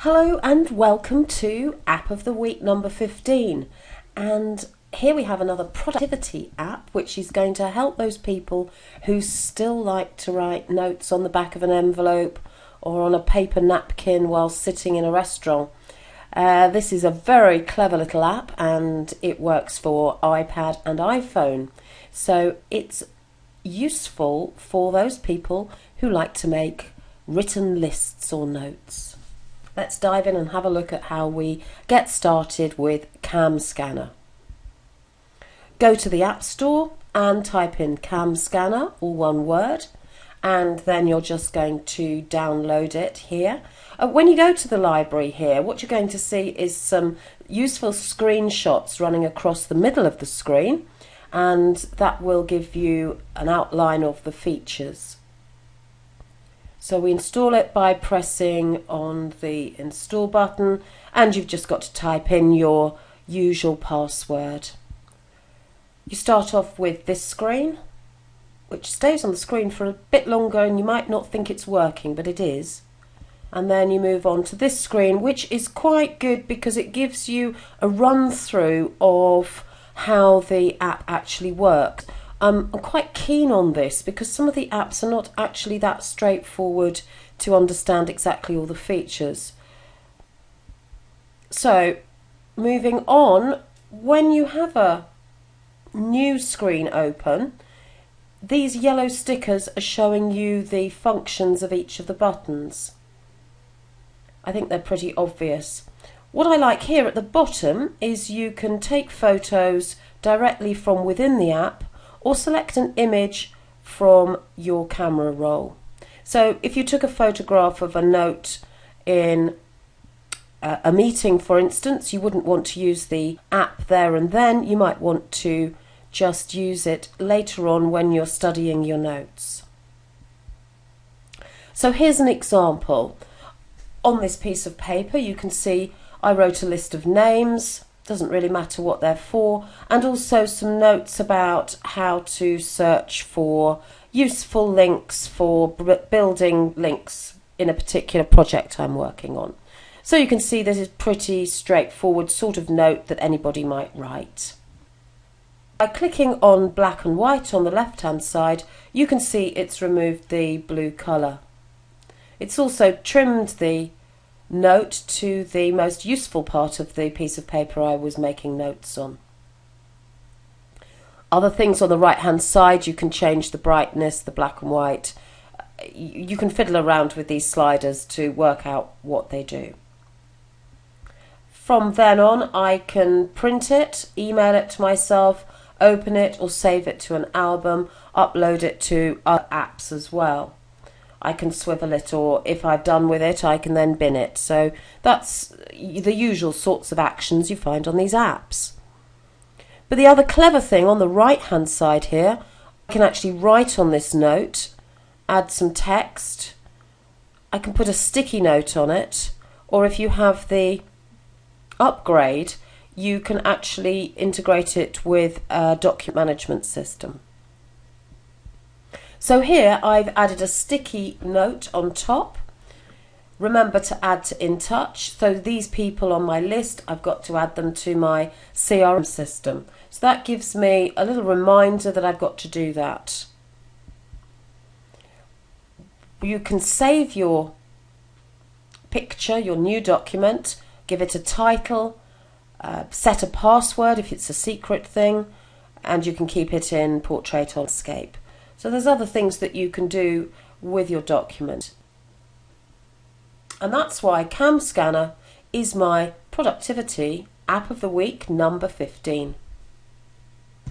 Hello and welcome to App of the Week number 15, and here we have another productivity app which is going to help those people who still like to write notes on the back of an envelope or on a paper napkin while sitting in a restaurant. This is a very clever little app and it works for iPad and iPhone, so it's useful for those people who like to make written lists or notes. Let's dive in and have a look at how we get started with Camscanner. Go to the App Store and type in Camscanner, all one word, and then you're just going to download it here. When you go to the library here, what you're going to see is some useful screenshots running across the middle of the screen, and that will give you an outline of the features. So we install it by pressing on the install button, and you've just got to type in your usual password. You start off with this screen, which stays on the screen for a bit longer and you might not think it's working, but it is. And then you move on to this screen, which is quite good because it gives you a run through of how the app actually works. I'm quite keen on this because some of the apps are not actually that straightforward to understand exactly all the features. So, moving on, when you have a new screen open, these yellow stickers are showing you the functions of each of the buttons. I think they're pretty obvious. What I like here at the bottom is you can take photos directly from within the app or select an image from your camera roll. So if you took a photograph of a note in a meeting, for instance, you wouldn't want to use the app there and then. You might want to just use it later on when you're studying your notes. So here's an example. On this piece of paper you can see I wrote a list of names. Doesn't really matter what they're for, and also some notes about how to search for useful links for building links in a particular project I'm working on. So you can see this is pretty straightforward sort of note that anybody might write. By clicking on black and white on the left hand side, you can see it's removed the blue colour. It's also trimmed the note to the most useful part of the piece of paper I was making notes on. Other things on the right hand side, you can change the brightness, the black and white. You can fiddle around with these sliders to work out what they do. From then on I can print it, email it to myself, open it or save it to an album, upload it to other apps as well. I can swivel it, or if I've done with it I can then bin it. So that's the usual sorts of actions you find on these apps. But the other clever thing on the right hand side here, I can actually write on this note, add some text, I can put a sticky note on it, or if you have the upgrade you can actually integrate it with a document management system. So here I've added a sticky note on top. Remember to add to In Touch. So these people on my list, I've got to add them to my CRM system. So that gives me a little reminder that I've got to do that. You can save your picture, your new document, give it a title, set a password if it's a secret thing, and you can keep it in portrait or landscape. So there's other things that you can do with your document. And that's why Camscanner is my productivity app of the week number 15.